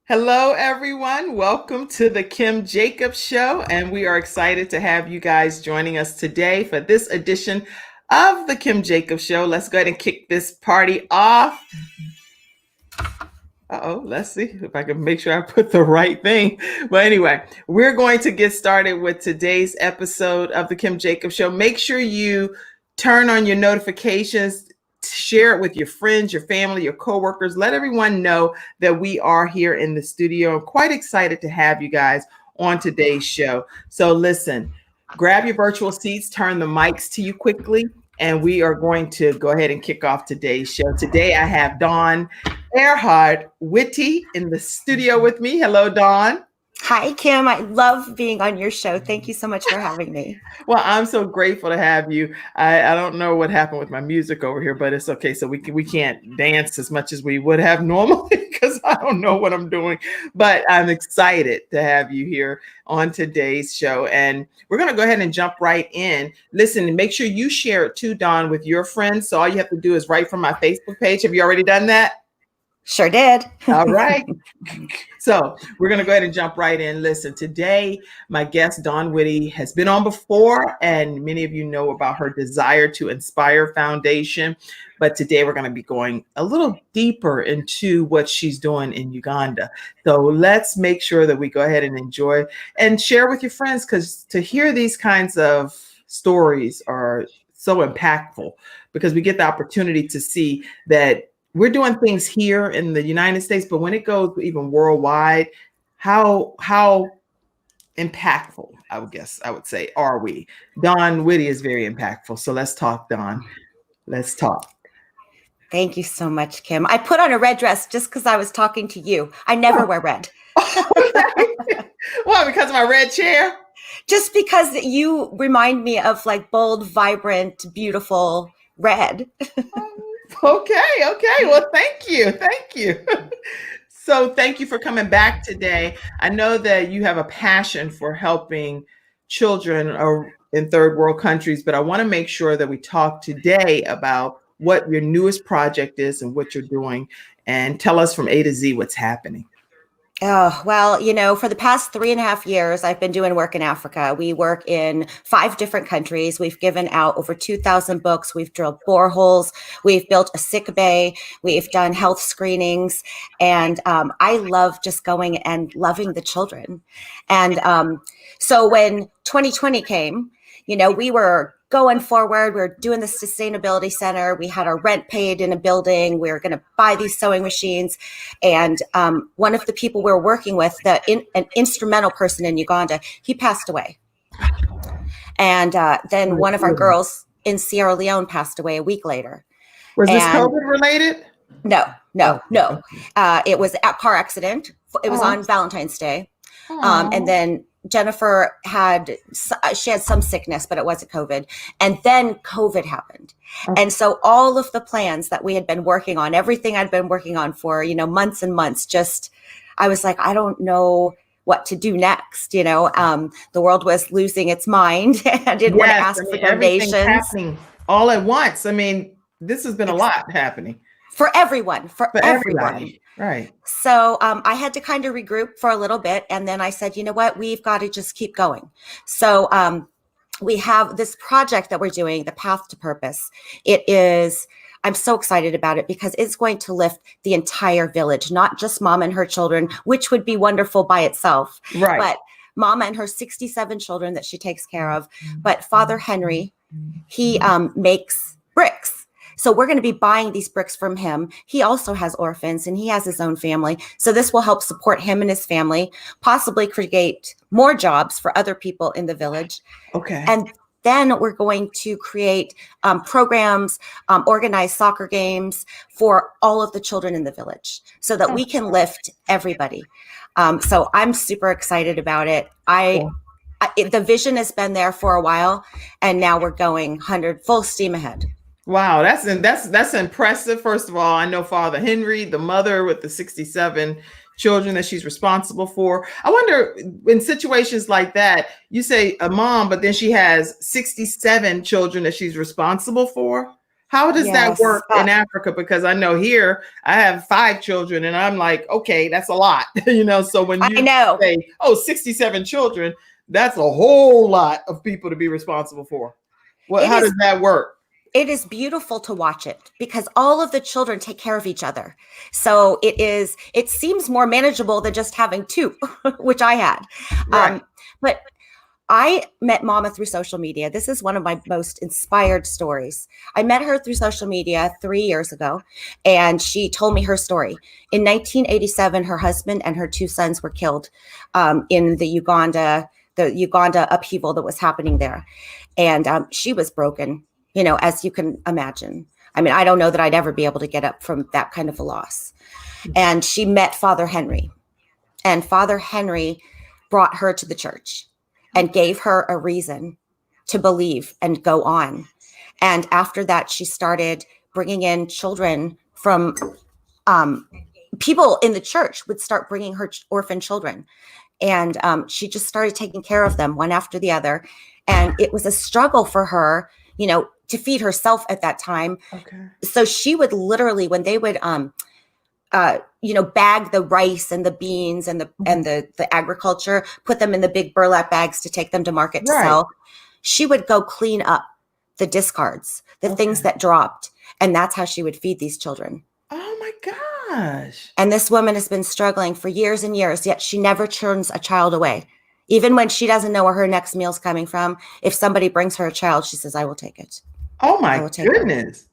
Hello, everyone. Welcome to the Kim Jacobs Show. And we are excited to have you guys joining us today for this edition of the Kim Jacobs Show. Let's go ahead and kick this party off. Let's see if I can make sure I put the right thing. But anyway, we're going to get started with today's episode of the Kim Jacobs Show. Make sure you turn on your notifications, share it with your friends, your family, your coworkers. Let everyone know that we are here in the studio. I'm quite excited to have you guys on today's show. So listen, grab your virtual seats, turn the mics to you quickly, and we are going to go ahead and kick off today's show. Today I have Dawn Witte in the studio with me. Hello, Dawn. Hi, Kim. I love being on your show. Thank you so much for having me. Well, I'm so grateful to have you. I don't know what happened with my music over here, but it's okay. So we can't dance as much as we would have normally because I don't know what I'm doing. But I'm excited to have you here on today's show. And we're going to go ahead and jump right in. Listen, make sure you share it too, Dawn, with your friends. So all you have to do is write from my Facebook page. Have you already done that? Sure did. All right. So we're going to go ahead and jump right in. Listen, today, my guest, Dawn Witte, has been on before, and many of you know about her Desire to Inspire Foundation. But today we're going to be going a little deeper into what she's doing in Uganda. So let's make sure that we go ahead and enjoy and share with your friends, because to hear these kinds of stories are so impactful, because we get the opportunity to see that we're doing things here in the United States, but when it goes even worldwide, how impactful, I would say, are we? Dawn Witte is very impactful. So let's talk, Dawn. Let's talk. Thank you so much, Kim. I put on a red dress just because I was talking to you. I never wear red. Why? Because of my red chair? Just because you remind me of like bold, vibrant, beautiful red. Okay. Well, thank you. So thank you for coming back today. I know that you have a passion for helping children in third world countries, but I want to make sure that we talk today about what your newest project is and what you're doing, and tell us from A to Z what's happening. Oh, well, for the past 3.5 years, I've been doing work in Africa. We work in 5 different countries. We've given out over 2,000 books. We've drilled boreholes. We've built a sick bay. We've done health screenings. And I love just going and loving the children. And so when 2020 came, we were going forward. We're doing the sustainability center. We had our rent paid in a building. We were going to buy these sewing machines. And one of the people we were working with, an instrumental person in Uganda, he passed away. And then one of our girls in Sierra Leone passed away a week later. Was this COVID related? No. It was a car accident. It was on Valentine's Day. And then Jennifer had some sickness, but it wasn't COVID. And then COVID happened. And so all of the plans that we had been working on, everything I'd been working on for, months and months, I was like, I don't know what to do next. The world was losing its mind and didn't want to ask for donations. Happening all at once. I mean, this has been a lot happening. For everyone, for everyone. Right. So I had to kind of regroup for a little bit. And then I said, you know what, we've got to just keep going. So we have this project that we're doing, the Path to Purpose. I'm so excited about it because it's going to lift the entire village, not just Mama and her children, which would be wonderful by itself. Right. But Mama and her 67 children that she takes care of. But Father Henry, he makes bricks. So we're going to be buying these bricks from him. He also has orphans and he has his own family. So this will help support him and his family, possibly create more jobs for other people in the village. Okay. And then we're going to create programs, organize soccer games for all of the children in the village so that we can lift everybody. So I'm super excited about it. The vision has been there for a while, and now we're going full steam ahead. Wow, that's impressive. First of all, I know Father Henry, the mother with the 67 children that she's responsible for. I wonder, in situations like that, you say a mom, but then she has 67 children that she's responsible for. How does that Yes. work in Africa? Because I know here I have 5 children and I'm like, okay, that's a lot. So when I you know. say, oh, 67 children, that's a whole lot of people to be responsible for. How does that work? It is beautiful to watch it because all of the children take care of each other. So it seems more manageable than just having 2, which I had. Right. But I met Mama through social media. This is one of my most inspired stories. I met her through social media 3 years ago, and she told me her story. In 1987, her husband and her 2 sons were killed in the Uganda upheaval that was happening there. And she was broken, as you can imagine. I mean, I don't know that I'd ever be able to get up from that kind of a loss. And she met Father Henry, and Father Henry brought her to the church and gave her a reason to believe and go on. And after that, she started bringing in children from people in the church would start bringing her orphan children. And she just started taking care of them one after the other. And it was a struggle for her, to feed herself at that time. Okay. So she would literally, when they would, bag the rice and the beans and the agriculture, put them in the big burlap bags to take them to market to sell. She would go clean up the discards, the things that dropped. And that's how she would feed these children. Oh my gosh. And this woman has been struggling for years and years, yet she never turns a child away. Even when she doesn't know where her next meal's coming from, if somebody brings her a child, she says, I will take it. Oh my goodness.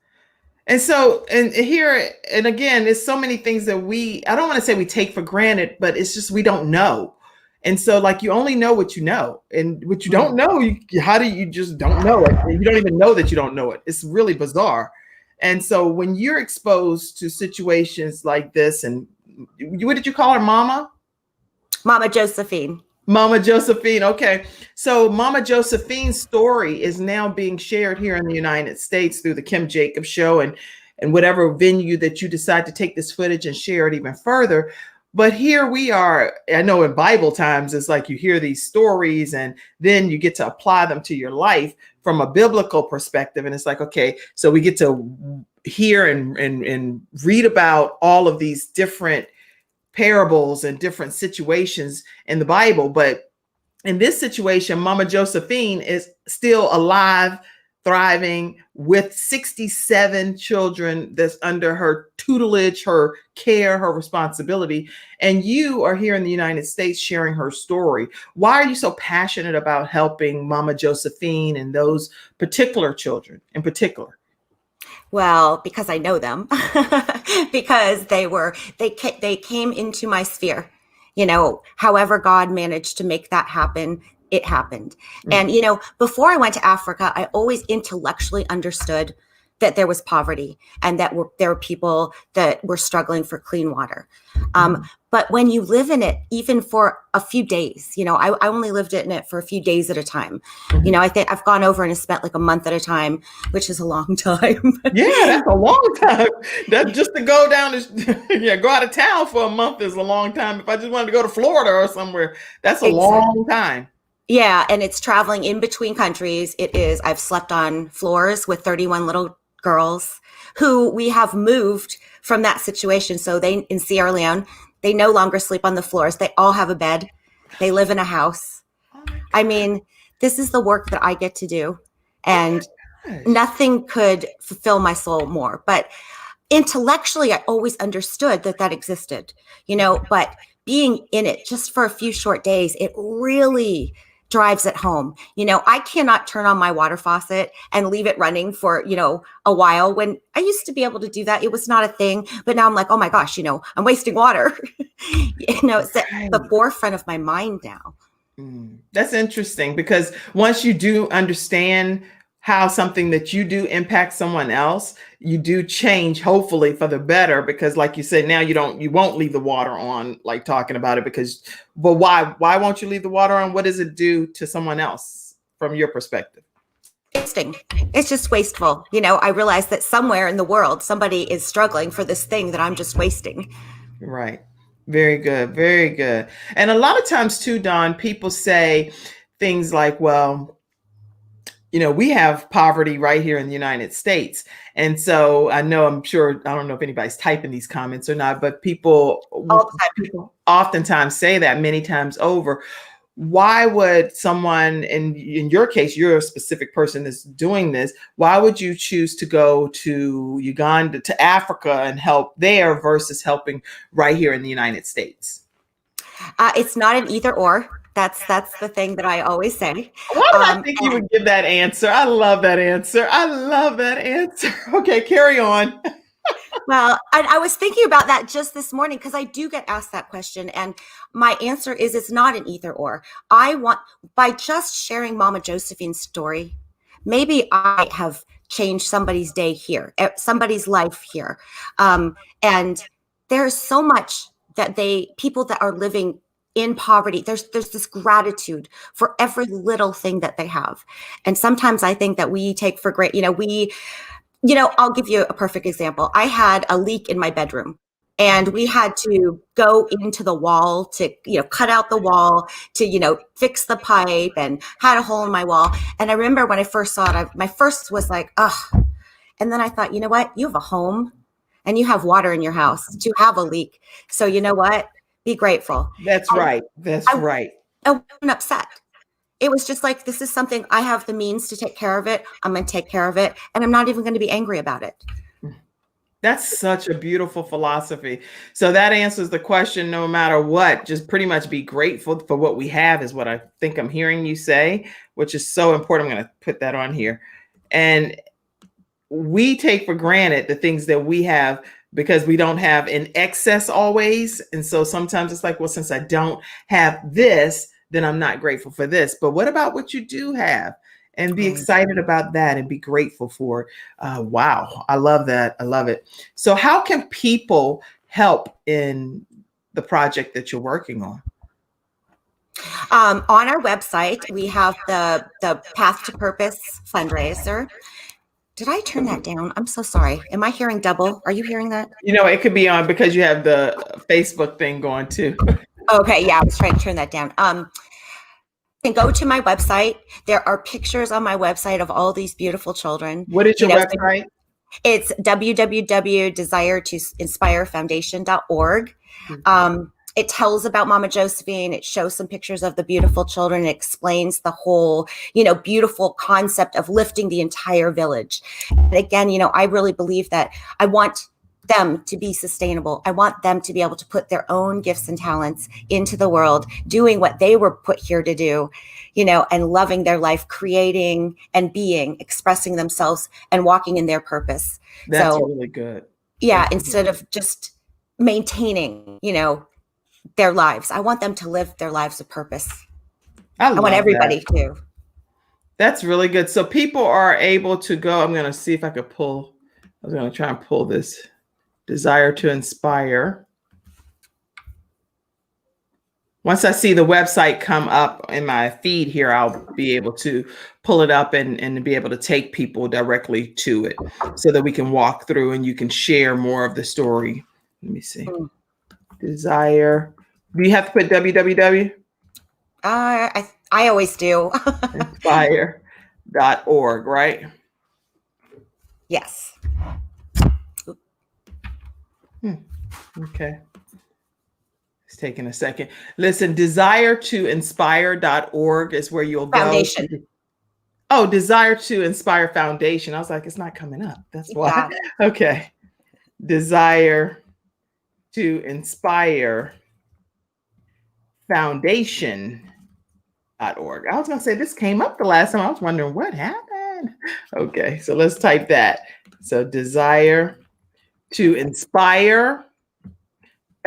And so, and here, and again, there's so many things that I don't want to say we take for granted, but it's just, we don't know. And so like, you only know what you know, and what you don't know, how do you just don't know it? And you don't even know that you don't know it. It's really bizarre. And so when you're exposed to situations like this, and what did you call her, Mama? Mama Josephine. Mama Josephine. Okay. So Mama Josephine's story is now being shared here in the United States through the Kim Jacobs Show and whatever venue that you decide to take this footage and share it even further. But here we are. I know in Bible times, it's like you hear these stories and then you get to apply them to your life from a biblical perspective. And it's like, okay, so we get to hear and read about all of these different parables and different situations in the Bible. But in this situation, Mama Josephine is still alive, thriving, with 67 children that's under her tutelage, her care, her responsibility. And you are here in the United States sharing her story. Why are you so passionate about helping Mama Josephine and those particular children in particular? Well, because I know them, because they came into my sphere, however God managed to make that happen, it happened. And, before I went to Africa, I always intellectually understood that there was poverty and that there were people that were struggling for clean water. But when you live in it, even for a few days, I only lived in it for a few days at a time. I think I've gone over and spent like a month at a time, which is a long time. Yeah, that's a long time. That just to go down, go out of town for a month is a long time. If I just wanted to go to Florida or somewhere, that's a long time. Yeah, and it's traveling in between countries. It is. I've slept on floors with 31 little girls who we have moved from that situation. So they, in Sierra Leone, they no longer sleep on the floors. They all have a bed. They live in a house. I mean, this is the work that I get to do. And nothing could fulfill my soul more. But intellectually, I always understood that existed, but being in it just for a few short days, it really drives it home. I cannot turn on my water faucet and leave it running for, a while. When I used to be able to do that, it was not a thing. But now I'm like, oh my gosh, I'm wasting water. It's at the forefront of my mind now. That's interesting, because once you do understand how something that you do impacts someone else, you do change, hopefully for the better, because like you said, now you won't leave the water on, like talking about it, but why won't you leave the water on? What does it do to someone else from your perspective? Wasting. It's just wasteful. I realize that somewhere in the world, somebody is struggling for this thing that I'm just wasting. Right. Very good. Very good. And a lot of times too, Dawn, people say things like, well, we have poverty right here in the United States. And so I'm sure, I don't know if anybody's typing these comments or not, but all the time. people oftentimes say that many times over. Why would someone, in your case, you're a specific person that's doing this, why would you choose to go to Uganda, to Africa and help there versus helping right here in the United States? It's not an either or. That's the thing that I always say. Why did I think you would give that answer? I love that answer. I love that answer. Okay, carry on. Well, I was thinking about that just this morning because I do get asked that question. And my answer is it's not an either or. By just sharing Mama Josephine's story, maybe I have changed somebody's day here, somebody's life here. And there's so much that people that are living in poverty, there's this gratitude for every little thing that they have. And sometimes I think that we take for granted, I'll give you a perfect example. I had a leak in my bedroom and we had to go into the wall to, cut out the wall to, fix the pipe, and had a hole in my wall. And I remember when I first saw it, my first was like, ugh. And then I thought, you know what? You have a home and you have water in your house to have a leak. So you know what? Be grateful. That's right. That's right. I wasn't upset. It was just like, this is something I have the means to take care of it. I'm going to take care of it. And I'm not even going to be angry about it. That's such a beautiful philosophy. So that answers the question, no matter what, just pretty much be grateful for what we have is what I think I'm hearing you say, which is so important. I'm going to put that on here. And we take for granted the things that we have because we don't have in excess always. And so sometimes it's like, well, since I don't have this, then I'm not grateful for this. But what about what you do have? And be excited about that and be grateful for it. Wow. I love that. I love it. So how can people help in the project that you're working on? On our website, we have the Path to Purpose fundraiser. Did I turn that down? I'm so sorry. Am I hearing double? Are you hearing that? It could be on because you have the Facebook thing going too. Okay. Yeah. I was trying to turn that down. You can go to my website. There are pictures on my website of all these beautiful children. What is your website? It's www.desiretoinspirefoundation.org. It tells about Mama Josephine. It shows some pictures of the beautiful children. It explains the whole, beautiful concept of lifting the entire village. And again, I really believe that I want them to be sustainable. I want them to be able to put their own gifts and talents into the world, doing what they were put here to do, and loving their life, creating and being, expressing themselves and walking in their purpose. That's really good. Yeah. Instead of just maintaining, their lives. I want them to live their lives of purpose. I want everybody to. That's really good. So people are able to go. I'm going to see if I could pull. I was going to try and pull this Desire to Inspire. Once I see the website come up in my feed here, I'll be able to pull it up and be able to take people directly to it so that we can walk through and you can share more of the story. Let me see. Desire. Do you have to put www? I always do. Inspire.org, right? Yes. Okay. It's taking a second. Listen, desiretoinspire.org is where you'll go. Foundation. Oh, Desire to Inspire Foundation. I was like, it's not coming up. That's why. Okay. Desire to Inspire Foundation.org. I was going to say this came up the last time. I was wondering what happened. Okay, so let's type that. So Desire to Inspire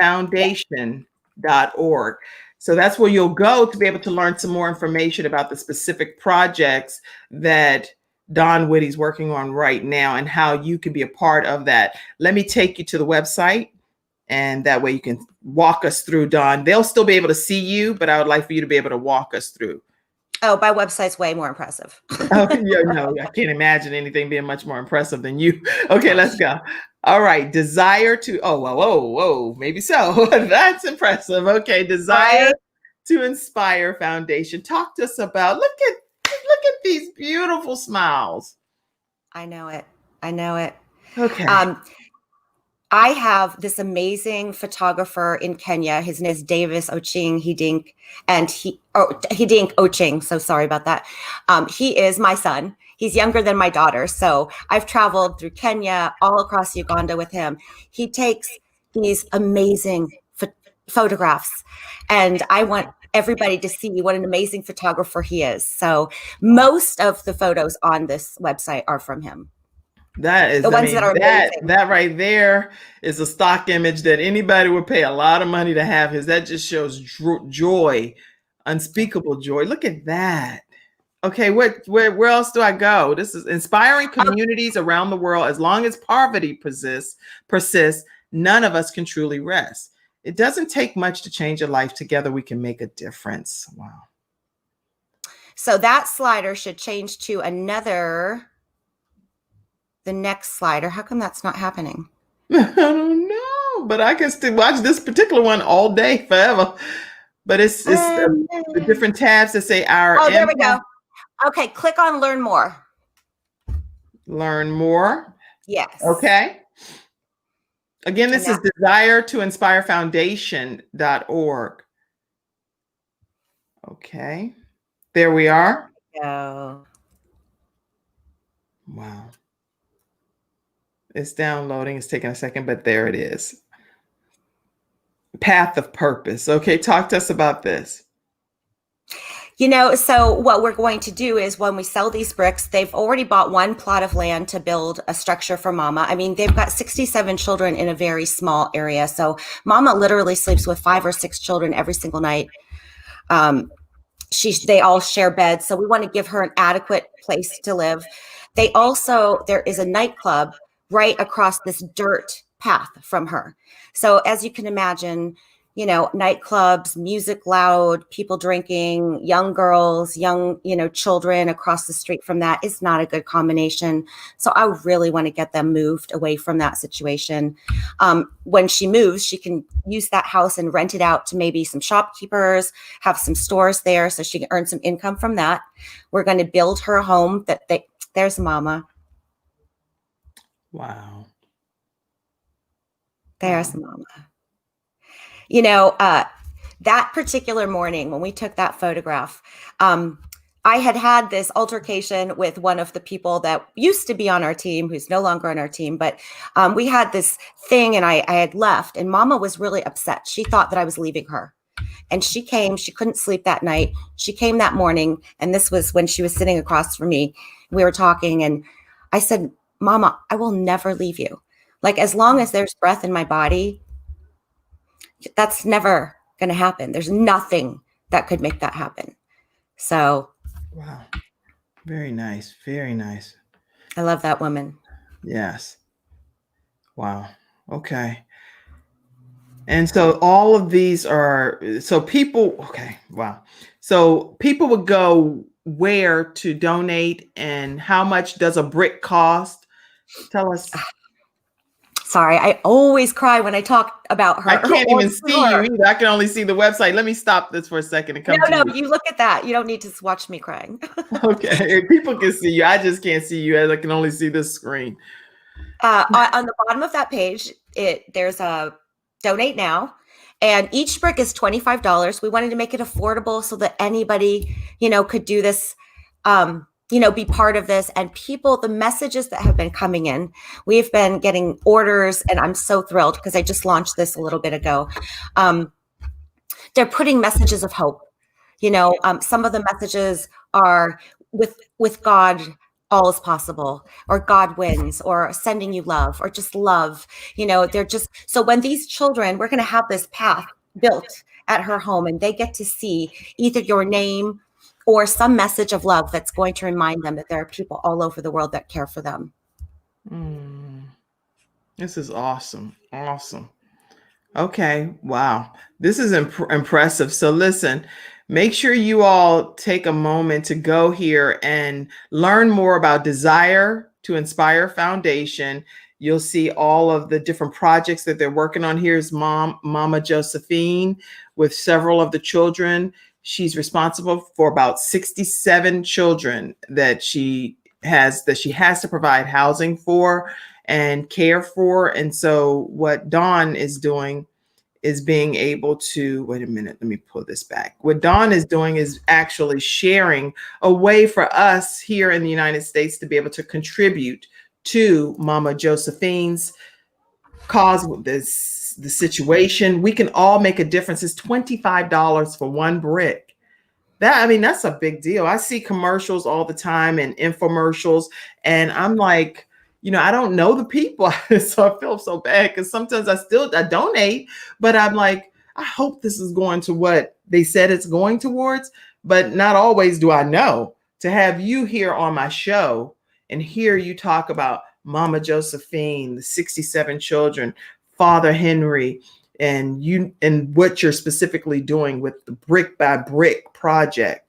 Foundation.org. So that's where you'll go to be able to learn some more information about the specific projects that Dawn Witte's working on right now and how you can be a part of that. Let me take you to the website, and that way you can walk us through, Dawn. They'll still be able to see you, but I would like for you to be able to walk us through. Oh, my website's way more impressive. Oh, yeah, no, I can't imagine anything being much more impressive than you. Okay, let's go. All right, Desire to, whoa, maybe so. That's impressive. Okay, Desire to Inspire Foundation. Talk to us about, look at these beautiful smiles. I know it. I know it. Okay. I have this amazing photographer in Kenya. His name is Davis Oching Hidink, and Hidink Oching. So sorry about that. He is my son. He's younger than my daughter. So I've traveled through Kenya, all across Uganda with him. He takes these amazing photographs, and I want everybody to see what an amazing photographer he is. So most of the photos on this website are from him. That is, that right there is a stock image that anybody would pay a lot of money to have. That just shows joy, unspeakable joy. Look at that. Okay, where else do I go? This is inspiring communities around the world. As long as poverty persists, none of us can truly rest. It doesn't take much to change a life. Together, we can make a difference. Wow. So that slider should change to the next slider. How come that's not happening? I don't know, but I can still watch this particular one all day, forever. But it's the different tabs that say our. Oh, there we go. Okay, click on Learn More. Learn more. Yes. Okay. Again, this is desiretoinspirefoundation.org. Okay. There we are. There we go. Wow. It's downloading. It's taking a second, but there it is. Path of purpose. Okay, talk to us about this. So what we're going to do is when we sell these bricks, they've already bought one plot of land to build a structure for Mama. I mean, they've got 67 children in a very small area. So Mama literally sleeps with 5 or 6 children every single night. They all share beds. So we want to give her an adequate place to live. There is a nightclub right across this dirt path from her. So as you can imagine, nightclubs, music loud, people drinking, young girls, young, children across the street from that is not a good combination. So I really want to get them moved away from that situation. When she moves, she can use that house and rent it out to maybe some shopkeepers, have some stores there so she can earn some income from that. We're going to build her a home there's Mama. Wow. There's Mama. That particular morning when we took that photograph, I had this altercation with one of the people that used to be on our team, who's no longer on our team, but we had this thing and I had left and Mama was really upset. She thought that I was leaving her. And she couldn't sleep that night. She came that morning, and this was when she was sitting across from me. We were talking, and I said, Mama, I will never leave you. Like, as long as there's breath in my body, that's never going to happen. There's nothing that could make that happen. So. Wow. Very nice. Very nice. I love that woman. Yes. Wow. Okay. And so all of these people, okay, wow. So people would go where to donate, and how much does a brick cost? Tell us. Sorry, I always cry when I talk about her. I can't even see you either. I can only see the website. Let me stop this for a second and come to you. No, you look at that. You don't need to watch me crying. Okay, people can see you. I just can't see you as I can only see this screen. On the bottom of that page, there's a donate now, and each brick is $25. We wanted to make it affordable so that anybody, could do this, be part of this. And the messages that have been coming in, we've been getting orders, and I'm so thrilled because I just launched this a little bit ago. They're putting messages of hope. Some of the messages are with God, all is possible, or God wins, or sending you love, or just love. They're just, so when these children, we're going to have this path built at her home, and they get to see either your name or some message of love that's going to remind them that there are people all over the world that care for them. This is awesome. Awesome. Okay. Wow. This is impressive. So listen, make sure you all take a moment to go here and learn more about Desire to Inspire Foundation. You'll see all of the different projects that they're working on. Here's Mama Josephine with several of the children. She's responsible for about 67 children that she has to provide housing for and care for. And so what Dawn is doing is being able to, wait a minute, let me pull this back. What Dawn is doing is actually sharing a way for us here in the United States to be able to contribute to Mama Josephine's cause, the situation. We can all make a difference. It's $25 for one brick. That's a big deal. I see commercials all the time and infomercials, and I'm like, I don't know the people. So I feel so bad because sometimes I donate, but I'm like, I hope this is going to what they said it's going towards, but not always do I know. To have you here on my show and hear you talk about Mama Josephine, the 67 children, Father Henry, and what you're specifically doing with the Brick by Brick project,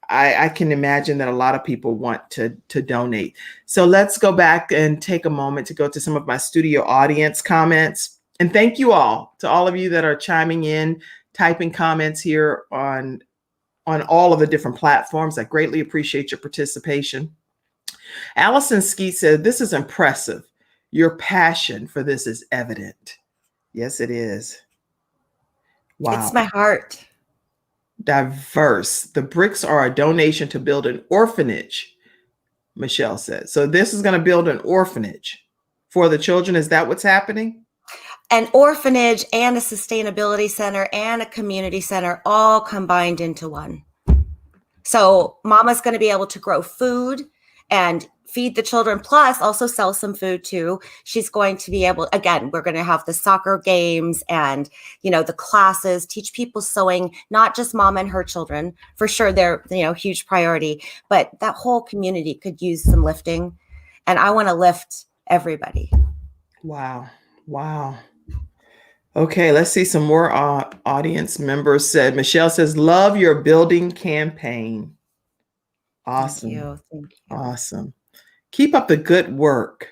I can imagine that a lot of people want to donate. So let's go back and take a moment to go to some of my studio audience comments. And thank you all of you that are chiming in, typing comments here on all of the different platforms. I greatly appreciate your participation. Allison Skeet said, "This is impressive. Your passion for this is evident." Yes, it is. Wow. It's my heart. Diverse. The bricks are a donation to build an orphanage, Michelle said. So this is going to build an orphanage for the children. Is that what's happening? An orphanage and a sustainability center and a community center all combined into one. So Mama's going to be able to grow food and feed the children, plus also sell some food too. She's going to be able, again, we're going to have the soccer games and, the classes, teach people sewing, not just Mama and her children. For sure, they're, huge priority, but that whole community could use some lifting. And I want to lift everybody. Wow. Okay, let's see some more audience members said. Michelle says, "Love your building campaign." Awesome. Thank you. Awesome. Keep up the good work.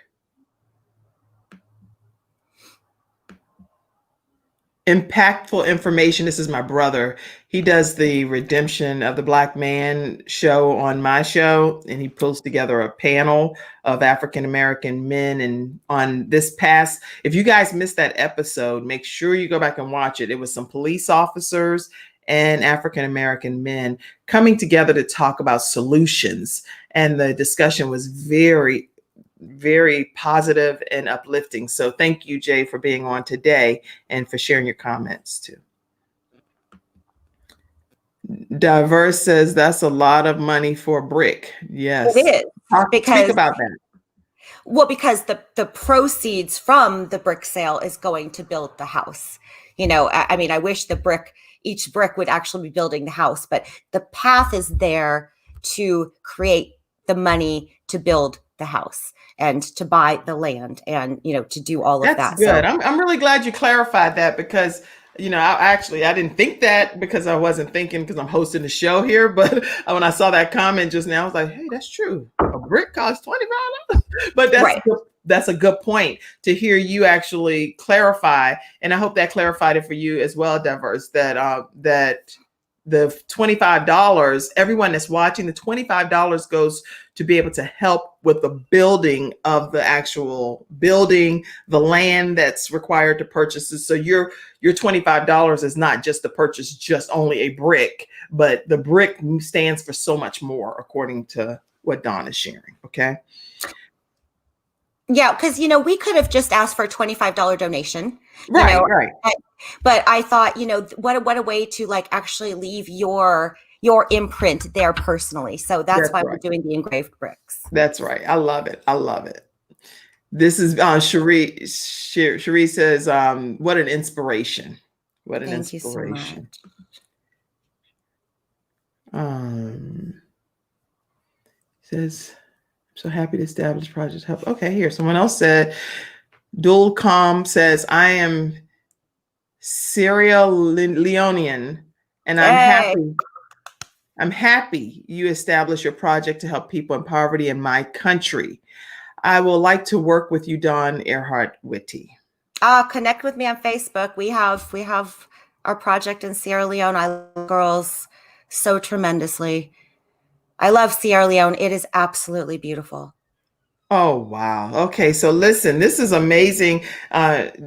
Impactful information. This is my brother. He does the Redemption of the Black Man show on my show, and he pulls together a panel of African-American men. And on this past, if you guys missed that episode, make sure you go back and watch it. It was some police officers and African-American men coming together to talk about solutions. And the discussion was very, very positive and uplifting. So thank you, Jay, for being on today and for sharing your comments too. Diverse says, "That's a lot of money for a brick." Yes. It is. Speak about that. Well, because the proceeds from the brick sale is going to build the house. I wish each brick would actually be building the house, but the path is there to create the money to build the house and to buy the land and, to do all of that. That's good. So, I'm really glad you clarified that because, I didn't think that because I wasn't thinking because I'm hosting the show here. But when I saw that comment just now, I was like, hey, that's true. A brick costs $25. But that's a good point to hear you actually clarify. And I hope that clarified it for you as well, Diverse, that the $25, everyone that's watching, the $25 goes to be able to help with the building of the actual building, the land that's required to purchase it. So your $25 is not just to purchase just only a brick, but the brick stands for so much more, according to what Dawn is sharing. Okay. Yeah, because we could have just asked for a $25 donation. Right. But I thought, what a way to actually leave your imprint there personally. So that's why we're doing the engraved bricks. That's right. I love it. This is Cherie. Cherie says, "What an inspiration! What an inspiration!" Says, "So happy to establish projects help." Okay, here someone else said, Dulcom says, "I am Sierra Leonean, and I'm happy you established your project to help people in poverty in my country. I will like to work with you, Dawn Witte." Connect with me on Facebook. We have our project in Sierra Leone. I love girls. so tremendously. I love Sierra Leone. It is absolutely beautiful. Oh, wow. Okay. So listen, this is amazing.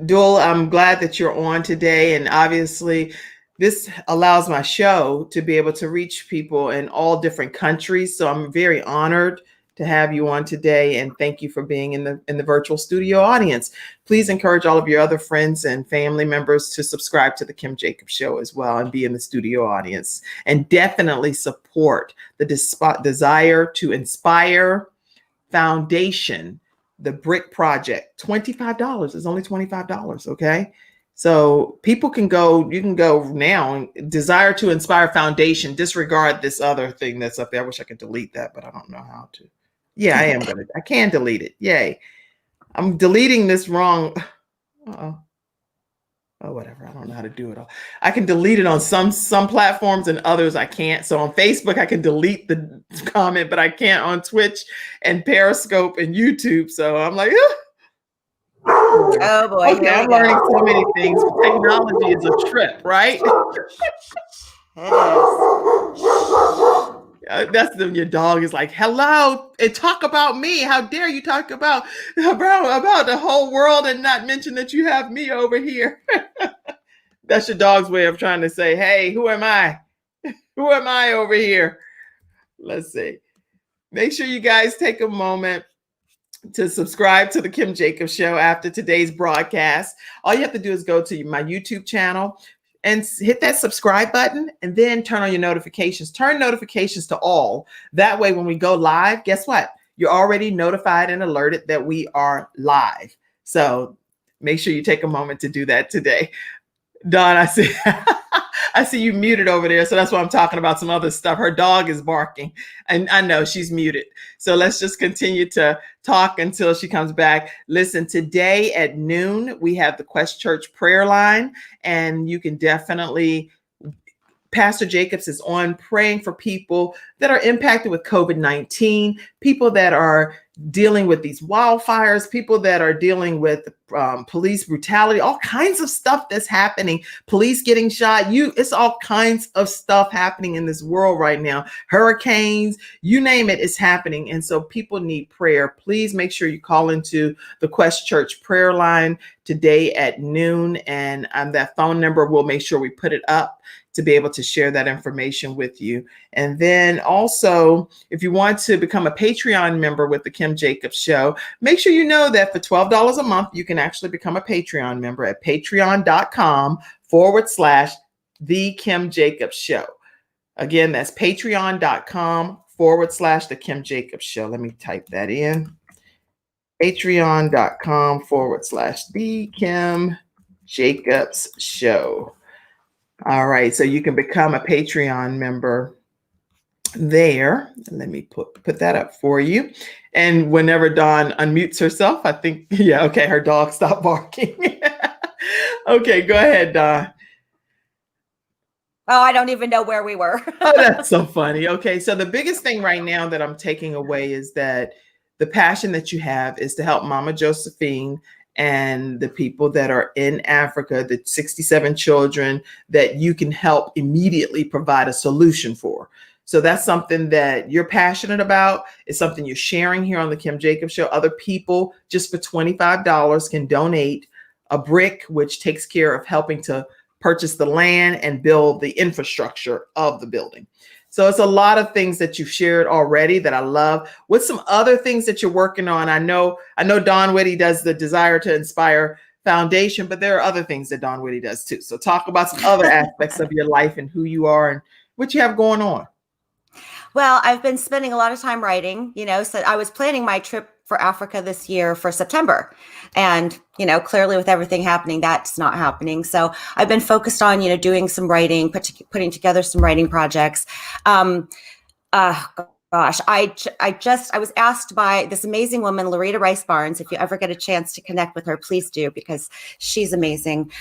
Dul, I'm glad that you're on today. And obviously, this allows my show to be able to reach people in all different countries. So I'm very honored to have you on today. And thank you for being in the virtual studio audience. Please encourage all of your other friends and family members to subscribe to the Kim Jacobs Show as well and be in the studio audience. And definitely support the Desire to Inspire Foundation, the brick project. $25 is only $25. Okay. So people can go, you can go now, Desire to Inspire Foundation, disregard this other thing that's up there. I wish I could delete that, but I don't know how to. Yeah, I can delete it. Yay. I'm deleting this wrong. Uh-oh. Oh, whatever. I don't know how to do it all. I can delete it on some platforms and others I can't. So on Facebook, I can delete the comment, but I can't on Twitch and Periscope and YouTube. So I'm like, oh boy. Okay, I'm learning so many things. Technology is a trip, right? It is. That's your dog is like, hello, and talk about me. How dare you talk about the whole world and not mention that you have me over here? That's your dog's way of trying to say, hey, who am I? Who am I over here? Let's see. Make sure you guys take a moment to subscribe to the Kim Jacobs Show after today's broadcast. All you have to do is go to my YouTube channel and hit that subscribe button and then turn on your notifications. Turn notifications to all. That way, when we go live, guess what? You're already notified and alerted that we are live. So make sure you take a moment to do that today. Dawn, I see I see you muted over there. So that's why I'm talking about some other stuff. Her dog is barking and I know she's muted. So let's just continue to talk until she comes back. Listen, today at noon, we have the Quest Church prayer line, and you can definitely, Pastor Jacobs is on praying for people that are impacted with COVID-19, people that are dealing with these wildfires, people that are dealing with police brutality, all kinds of stuff that's happening, police getting shot. It's all kinds of stuff happening in this world right now. Hurricanes, you name it, is happening. And so people need prayer. Please make sure you call into the Quest Church prayer line today at noon. And that phone number, we'll make sure we put it up to be able to share that information with you. And then also, if you want to become a Patreon member with the Kim Jacobs Show, make sure you know that for $12 a month, you can actually become a Patreon member at patreon.com/The Kim Jacobs Show. Again, that's patreon.com/The Kim Jacobs Show. Let me type that in. Patreon.com/The Kim Jacobs Show. All right, so you can become a Patreon member there. Let me put that up for you. And whenever Dawn unmutes herself, I think, yeah, okay, her dog stopped barking. Okay, go ahead, Dawn. Oh, I don't even know where we were. Oh, that's so funny. Okay, so the biggest thing right now that I'm taking away is that the passion that you have is to help Mama Josephine and the people that are in Africa, the 67 children that you can help immediately provide a solution for. So that's something that you're passionate about. It's something you're sharing here on the Kim Jacobs Show. Other people, just for $25, can donate a brick, which takes care of helping to purchase the land and build the infrastructure of the building. So it's a lot of things that you've shared already that I love. What's some other things that you're working on? I know Dawn Witte does the Desire to Inspire Foundation, but there are other things that Dawn Witte does too. So talk about some other aspects of your life and who you are and what you have going on. Well, I've been spending a lot of time writing, so I was planning my trip for Africa this year for September. And, clearly with everything happening, that's not happening. So I've been focused on, doing some writing, putting together some writing projects. Gosh, I was asked by this amazing woman, Loretta Rice Barnes. If you ever get a chance to connect with her, please do, because she's amazing.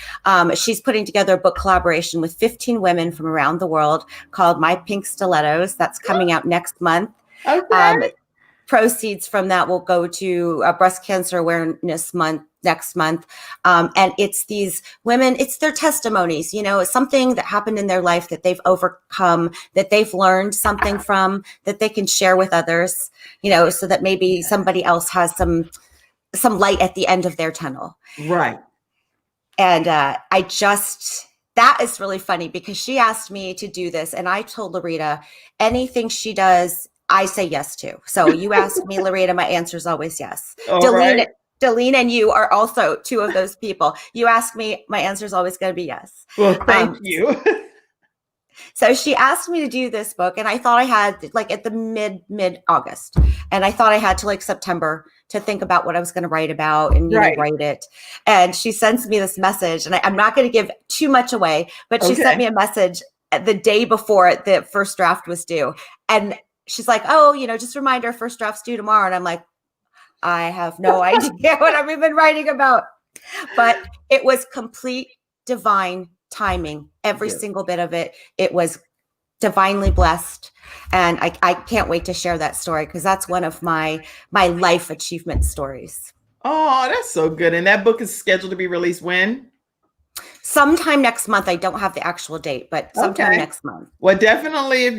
She's putting together a book collaboration with 15 women from around the world called My Pink Stilettos. That's coming out next month. Okay. proceeds from that will go to Breast Cancer Awareness Month next month. And it's these women, it's their testimonies, it's something that happened in their life that they've overcome, that they've learned something from, that they can share with others, so that maybe somebody else has some light at the end of their tunnel. Right. And that is really funny because she asked me to do this and I told Loretta anything she does, I say yes to. So you ask me, Loretta, my answer is always yes. Delene and you are also two of those people. You ask me, my answer is always going to be yes. Well, thank you. So she asked me to do this book and I thought I had like at the mid-August. And I thought I had to like September to think about what I was going to write about and write it. And she sends me this message and I'm not going to give too much away, but she sent me a message the day before the first draft was due. And she's like, oh, just a reminder, first draft's due tomorrow. And I'm like, I have no idea what I've been writing about, but it was complete divine timing. Every single bit of it. It was divinely blessed. And I can't wait to share that story because that's one of my life achievement stories. Oh, that's so good. And that book is scheduled to be released when? Sometime next month. I don't have the actual date, but sometime next month. Well, definitely if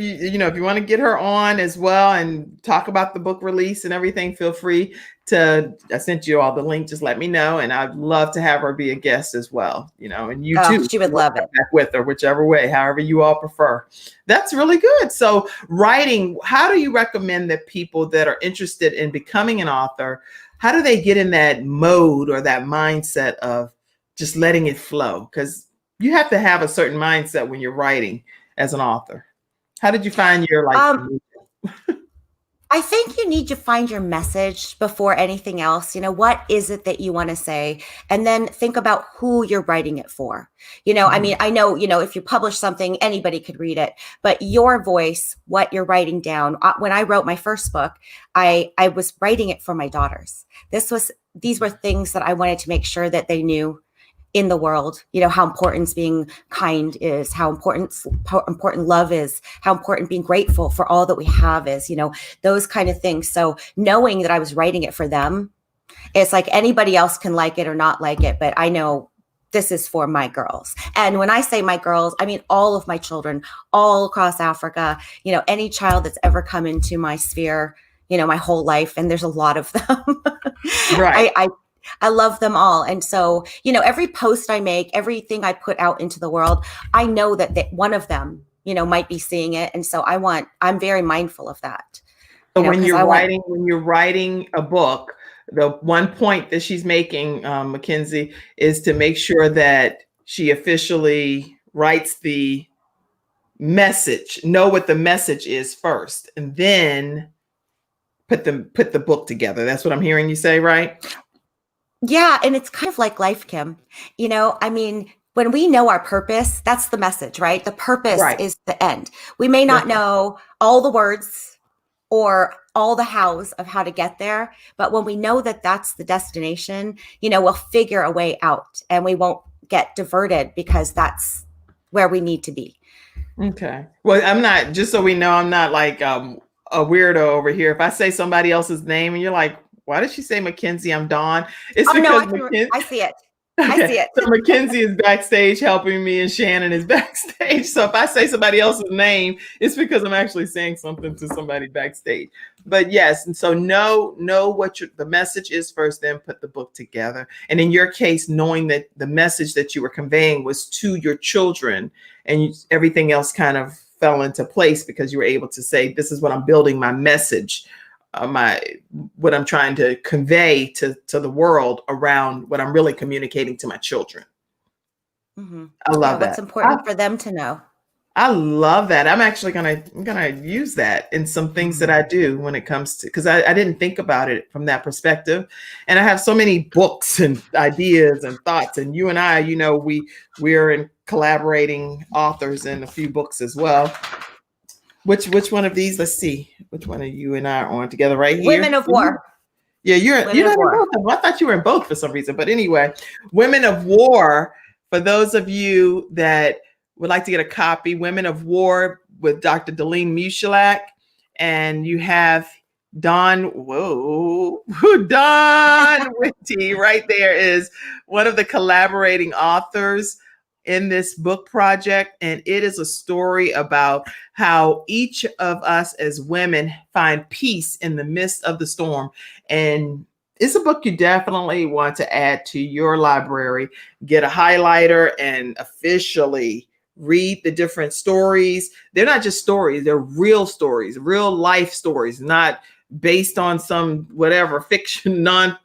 you want to get her on as well and talk about the book release and everything, feel free to, I sent you all the link, just let me know. And I'd love to have her be a guest as well, and you too. She would love it. Back with her, whichever way, however you all prefer. That's really good. So writing, how do you recommend that people that are interested in becoming an author, how do they get in that mode or that mindset of just letting it flow? Because you have to have a certain mindset when you're writing as an author. How did you find your I think you need to find your message before anything else. What is it that you want to say? And then think about who you're writing it for. I mean, I know, if you publish something, anybody could read it, but your voice, what you're writing down. When I wrote my first book, I was writing it for my daughters. These were things that I wanted to make sure that they knew in the world, how important being kind is, how important love is, how important being grateful for all that we have is, those kind of things. So knowing that I was writing it for them, it's like anybody else can like it or not like it, but I know this is for my girls. And when I say my girls, I mean all of my children all across Africa, any child that's ever come into my sphere, my whole life. And there's a lot of them. Right. I love them all. And so, every post I make, everything I put out into the world, I know that one of them, might be seeing it. And so I'm very mindful of that. So when you're writing a book, the one point that she's making, Mackenzie, is to make sure that she officially writes the message, know what the message is first, and then put the book together. That's what I'm hearing you say, right? Yeah. And it's kind of like life, Kim. I mean, when we know our purpose, that's the message, right? The purpose is the end. We may not know all the words or all the hows of how to get there, but when we know that that's the destination, we'll figure a way out and we won't get diverted because that's where we need to be. Okay. Well, I'm not, just so we know, I'm not like a weirdo over here. If I say somebody else's name and you're like, why did she say Mackenzie? I'm Dawn. It's because I see it. Okay. I see it. So Mackenzie is backstage helping me and Shannon is backstage. So if I say somebody else's name, it's because I'm actually saying something to somebody backstage. But yes, and so know what the message is first, then put the book together. And in your case, knowing that the message that you were conveying was to your children and everything else kind of fell into place because you were able to say, this is what I'm building my message, what I'm trying to convey to the world around what I'm really communicating to my children. Mm-hmm. I love that. What's important for them to know. I love that. I'm actually gonna use that in some things that I do when it comes to, because I didn't think about it from that perspective. And I have so many books and ideas and thoughts. And you and I, we're in collaborating authors in a few books as well. Which one of these? Let's see. Which one of you and I are on together right here? Women of War. Yeah, you're not in both of them. I thought you were in both for some reason. But anyway, Women of War. For those of you that would like to get a copy, Women of War with Dr. Delene Mushelak, and you have Dawn, whoa, Dawn Witte right there is one of the collaborating authors in this book project. And it is a story about how each of us as women find peace in the midst of the storm. And it's a book you definitely want to add to your library. Get a highlighter and officially read the different stories. They're not just stories, they're real stories, real life stories, not based on some whatever fiction, non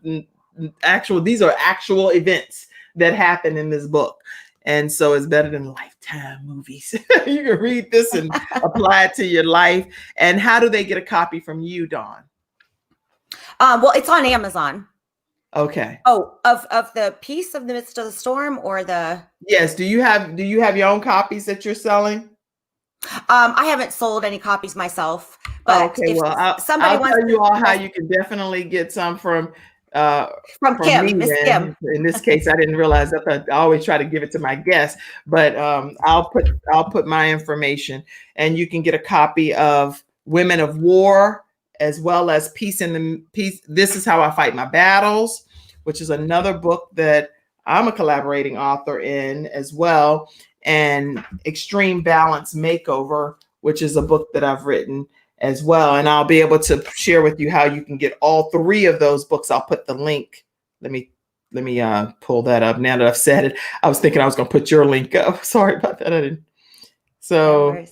actual. These are actual events that happen in this book. And so it's better than Lifetime movies. You can read this and apply it to your life. And how do they get a copy from you, Dawn? Well, it's on Amazon. Okay. Oh, of the Peace of the Midst of the Storm, or the... Yes. Do you have your own copies that you're selling? I haven't sold any copies myself, but okay. Well, I'll wants tell you all how you can definitely get some from Kim, me. Miss Kim. In this case, I didn't realize that. I always try to give it to my guests, but I'll put my information, and you can get a copy of Women of War, as well as Peace. This is how I fight my battles, which is another book that I'm a collaborating author in as well, and Extreme Balance Makeover, which is a book that I've written as well. And I'll be able to share with you how you can get all three of those books. I'll put the link. Let me pull that up. Now that I've said it, I was thinking I was going to put your link up. Sorry about that. I didn't. So no,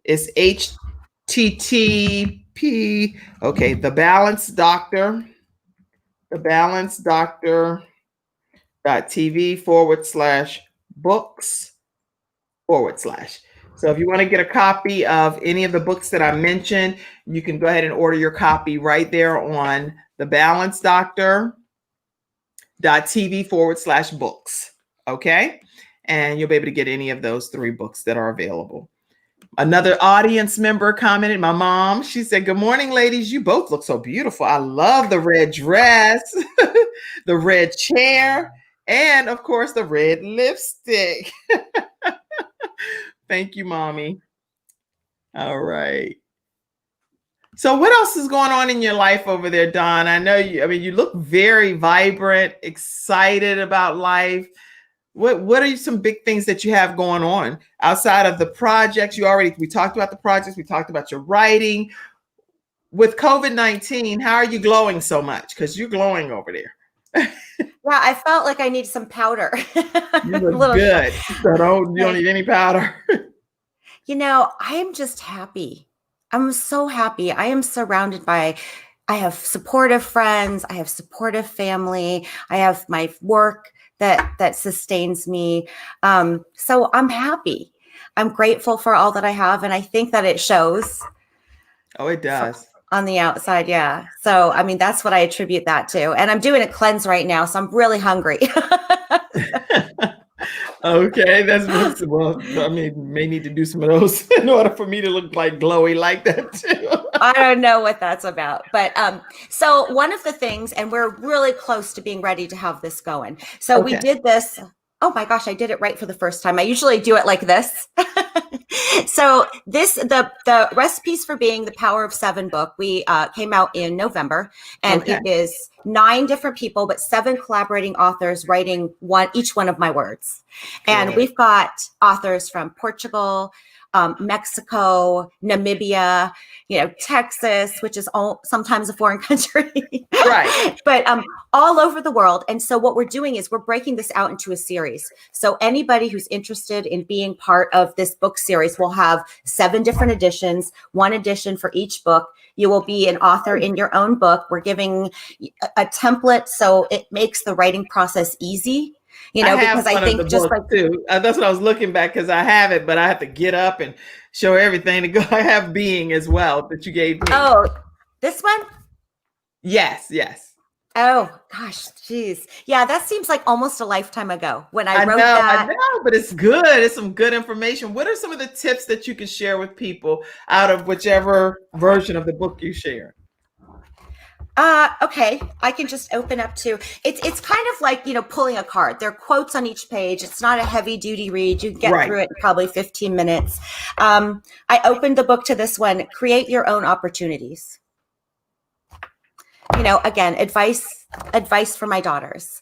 it's HTTP. Okay. The Balance Doctor. TheBalanceDoctor.tv/books/. So if you want to get a copy of any of the books that I mentioned, you can go ahead and order your copy right there on TheBalanceDoctor.tv/books. Okay. And you'll be able to get any of those three books that are available. Another audience member commented, my mom, she said, "Good morning, ladies. You both look so beautiful. I love the red dress, the red chair, and of course, the red lipstick." Thank you, mommy. All right. So what else is going on in your life over there, Dawn? I know you look very vibrant, excited about life. What are some big things that you have going on outside of the projects? We talked about the projects. We talked about your writing. With COVID-19, how are you glowing so much? Because you're glowing over there. Yeah, I felt like I need some powder. You look good. So you don't need any powder. I am just happy. I'm so happy. I am surrounded by, I have supportive friends. I have supportive family. I have my work that sustains me. So I'm happy. I'm grateful for all that I have. And I think that it shows. Oh, it does. On the outside. Yeah. So, that's what I attribute that to. And I'm doing a cleanse right now. So I'm really hungry. Okay. That's well, may need to do some of those in order for me to look like glowy like that too. I don't know what that's about. But so one of the things, and we're really close to being ready to have this going. So we did this. Oh my gosh, I did it right for the first time. I usually do it like this. So the Recipes for Being the Power of 7 book, we came out in November, and it is 9 different people, but 7 collaborating authors writing each one of my words. And we've got authors from Portugal, Mexico, Namibia, Texas, which is sometimes a foreign country, right? But all over the world. And so what we're doing is we're breaking this out into a series. So anybody who's interested in being part of this book series will have 7 different editions, 1 edition for each book. You will be an author in your own book. We're giving a template so it makes the writing process easy. Because I think just like too. That's what I was looking back, because I have it, but I have to get up and show everything to go. I have Being as well that you gave me. Oh, this one? Yes. Oh gosh, geez. Yeah, that seems like almost a lifetime ago when I wrote that. I know, but it's good. It's some good information. What are some of the tips that you can share with people out of whichever version of the book you share? Okay, I can just open up to it's kind of like, pulling a card. There are quotes on each page. It's not a heavy duty read. You can get through it in probably 15 minutes. I opened the book to this one, Create Your Own Opportunities. again, advice for my daughters.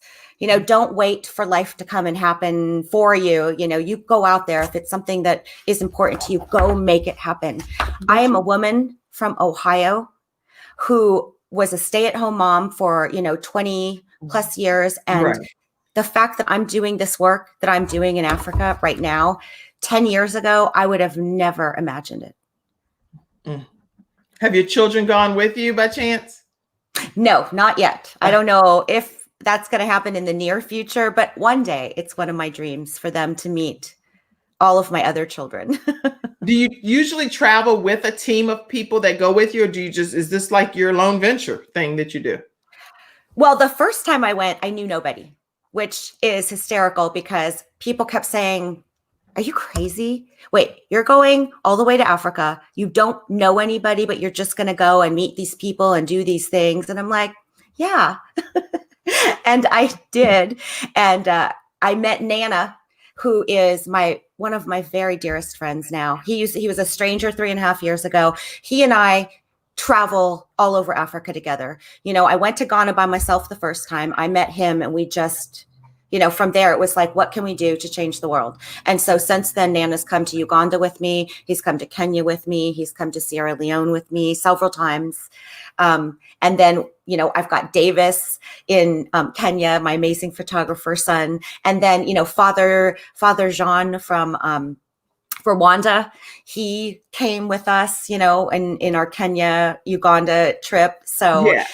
Don't wait for life to come and happen for you. You go out there. If it's something that is important to you, go make it happen. I am a woman from Ohio who was a stay-at-home mom for, 20 plus years. And Right. the fact that I'm doing this work that I'm doing in Africa right now, 10 years ago, I would have never imagined it. Mm. Have your children gone with you by chance? No, not yet. I don't know if that's going to happen in the near future, but one day it's one of my dreams for them to meet all of my other children. Do you usually travel with a team of people that go with you, or is this like your lone venture thing that you do? Well, the first time I went, I knew nobody, which is hysterical because people kept saying, "Are you crazy? Wait, you're going all the way to Africa. You don't know anybody, but you're just going to go and meet these people and do these things." And I'm like, yeah. And I did. And I met Nana, who is one of my very dearest friends now. He was a stranger 3.5 years ago. He and I travel all over Africa together. I went to Ghana by myself the first time. I met him and we just, from there, it was like, what can we do to change the world? And so since then, Nana's come to Uganda with me. He's come to Kenya with me. He's come to Sierra Leone with me several times. And then, I've got Davis in Kenya, my amazing photographer son. And then, Father Jean from Rwanda, he came with us, in our Kenya, Uganda trip. So Yeah.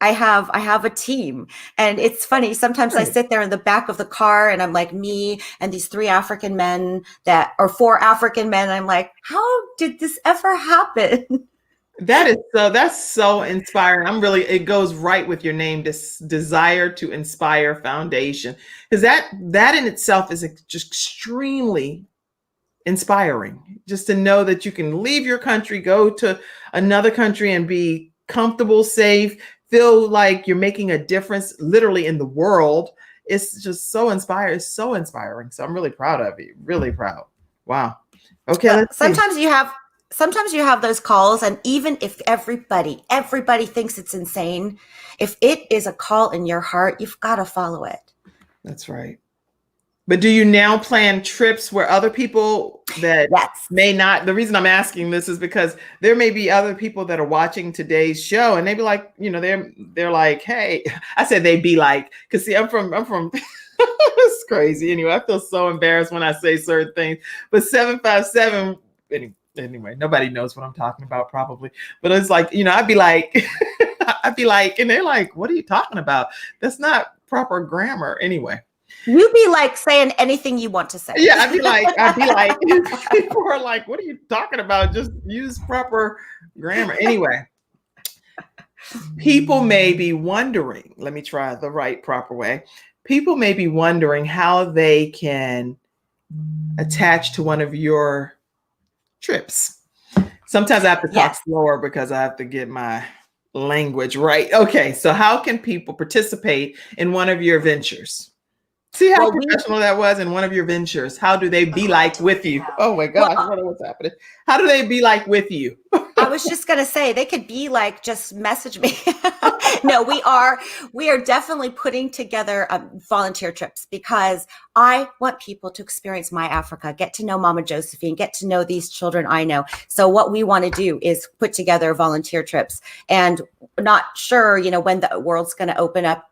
I have a team, and it's funny. Sometimes I sit there in the back of the car and I'm like, me and these 4 African men. I'm like, how did this ever happen? That's so inspiring. It goes right with your name, this Desire to Inspire Foundation, because that in itself is just extremely inspiring, just to know that you can leave your country, go to another country and be comfortable, safe, feel like you're making a difference literally in the world. It's just so inspiring. It's so inspiring. So I'm really proud of you. Really proud. Wow. Okay. Well, sometimes you have those calls, and even if everybody thinks it's insane, if it is a call in your heart, you've got to follow it. That's right. But do you now plan trips where other people that may not? The reason I'm asking this is because there may be other people that are watching today's show and they be like, they're like, hey, I said they'd be like, because see, I'm from it's crazy. Anyway, I feel so embarrassed when I say certain things. But 757, anyway, nobody knows what I'm talking about probably. But it's like, I'd be like, and they're like, what are you talking about? That's not proper grammar. Anyway. You be like saying anything you want to say. Yeah, I'd be like, people are like, what are you talking about? Just use proper grammar. Anyway, people may be wondering, let me try the right proper way. People may be wondering how they can attach to one of your trips. Sometimes I have to talk slower because I have to get my language right. Okay, so how can people participate in one of your ventures? See how professional that was in one of your ventures. How do they be like with you? Oh my gosh, I don't know what's happening. How do they be like with you? I was just going to say, they could be like, just message me. No, we are definitely putting together volunteer trips because I want people to experience my Africa, get to know Mama Josephine, get to know these children I know. So what we want to do is put together volunteer trips, and not sure, when the world's going to open up,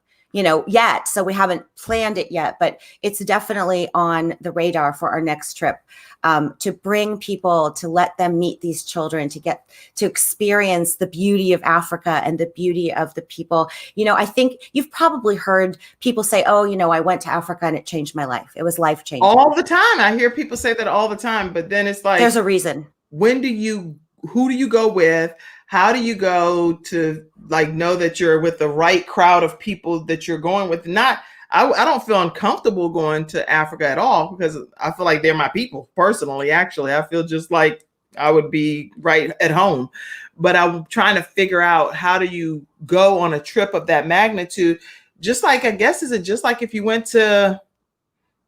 yet. So we haven't planned it yet, but it's definitely on the radar for our next trip, to bring people, to let them meet these children, to get to experience the beauty of Africa and the beauty of the people. I think you've probably heard people say, oh, I went to Africa and it changed my life. It was life-changing. All the time. I hear people say that all the time, but then it's like, there's a reason. Who do you go with? How do you go to know that you're with the right crowd of people that you're going with? I don't feel uncomfortable going to Africa at all because I feel like they're my people personally. Actually, I feel just like I would be right at home, but I'm trying to figure out, how do you go on a trip of that magnitude? Just like, I guess, is it just like if you went to,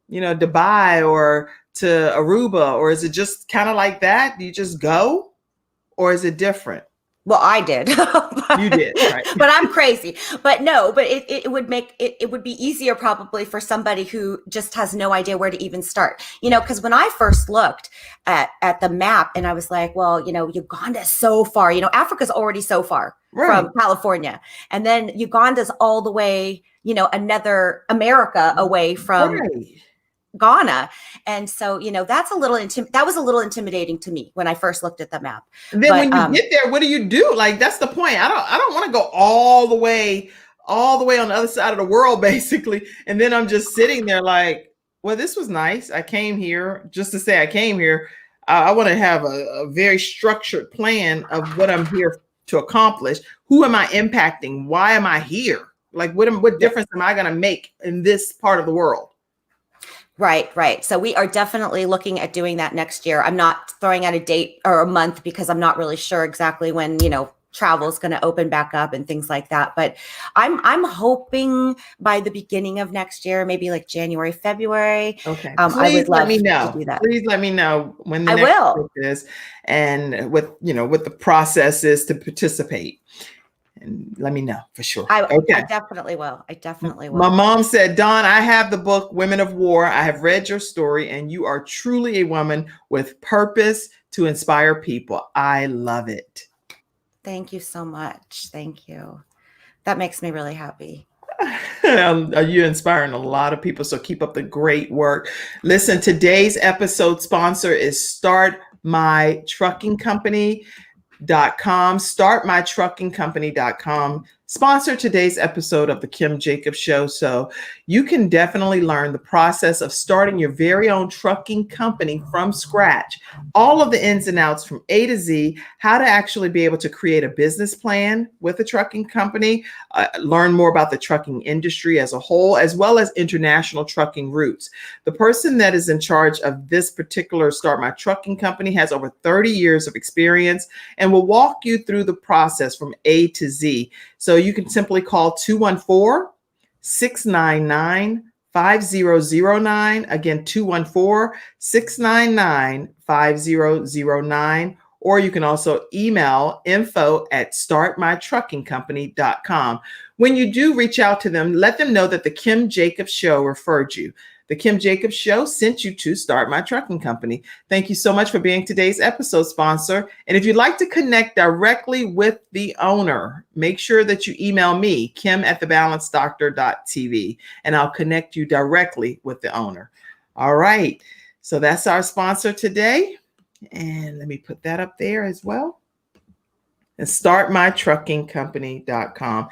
Dubai or to Aruba, or is it just kind of like that? Do you just go, or is it different? Well, I did. You did, right? But I'm crazy. But no, but it would make it would be easier probably for somebody who just has no idea where to even start. Because when I first looked at the map and I was like, well, Uganda is so far, Africa's already so far from California. And then Uganda's all the way, another America away from Ghana. And so, that's that was a little intimidating to me when I first looked at the map. And then when you get there, what do? Like, that's the point. I don't want to go all the way on the other side of the world, basically. And then I'm just sitting there like, well, this was nice. I came here just to say I came here. I want to have a very structured plan of what I'm here to accomplish. Who am I impacting? Why am I here? Like, what difference am I going to make in this part of the world? Right. So we are definitely looking at doing that next year. I'm not throwing out a date or a month because I'm not really sure exactly when, travel is going to open back up and things like that. But I'm hoping by the beginning of next year, maybe like January, February. Okay. I would love to do that. Please let me know when the next trip is and what the process is to participate. And let me know for sure. I definitely will. My mom said, Dawn, I have the book, Women of War. I have read your story, and you are truly a woman with purpose to inspire people. I love it. Thank you so much. Thank you. That makes me really happy. You're inspiring a lot of people, so keep up the great work. Listen, today's episode sponsor is startmytruckingcompany.com. Startmytruckingcompany.com sponsor today's episode of the Kim Jacobs Show. So you can definitely learn the process of starting your very own trucking company from scratch. All of the ins and outs from A to Z, how to actually be able to create a business plan with a trucking company, learn more about the trucking industry as a whole, as well as international trucking routes. The person that is in charge of this particular Start My Trucking Company has over 30 years of experience and will walk you through the process from A to Z. So you can simply call 214-699-5009. Again, 214-699-5009. Or you can also email info@startmytruckingcompany.com. When you do reach out to them, let them know that the Kim Jacobs Show referred you. The Kim Jacobs Show sent you to Start My Trucking Company. Thank you so much for being today's episode sponsor. And if you'd like to connect directly with the owner, make sure that you email me, kim@thebalancedoctor.tv, and I'll connect you directly with the owner. All right. So that's our sponsor today. And let me put that up there as well. And startmytruckingcompany.com.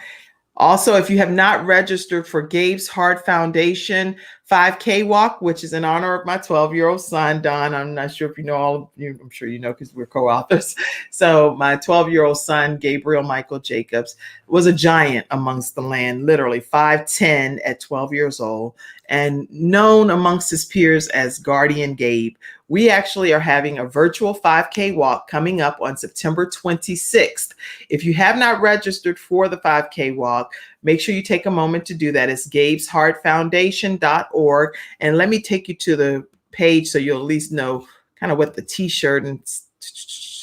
Also, if you have not registered for Gabe's Heart Foundation 5K walk, which is in honor of my 12-year-old son, Don. I'm not sure if you know all of you. I'm sure you know because we're co-authors. So my 12-year-old son, Gabriel Michael Jacobs, was a giant amongst the land, literally 5'10" at 12 years old, and known amongst his peers as Guardian Gabe. We actually are having a virtual 5K walk coming up on September 26th. If you have not registered for the 5K walk, make sure you take a moment to do that. It's gabesheartfoundation.org. And let me take you to the page so you'll at least know kind of what the t-shirt, and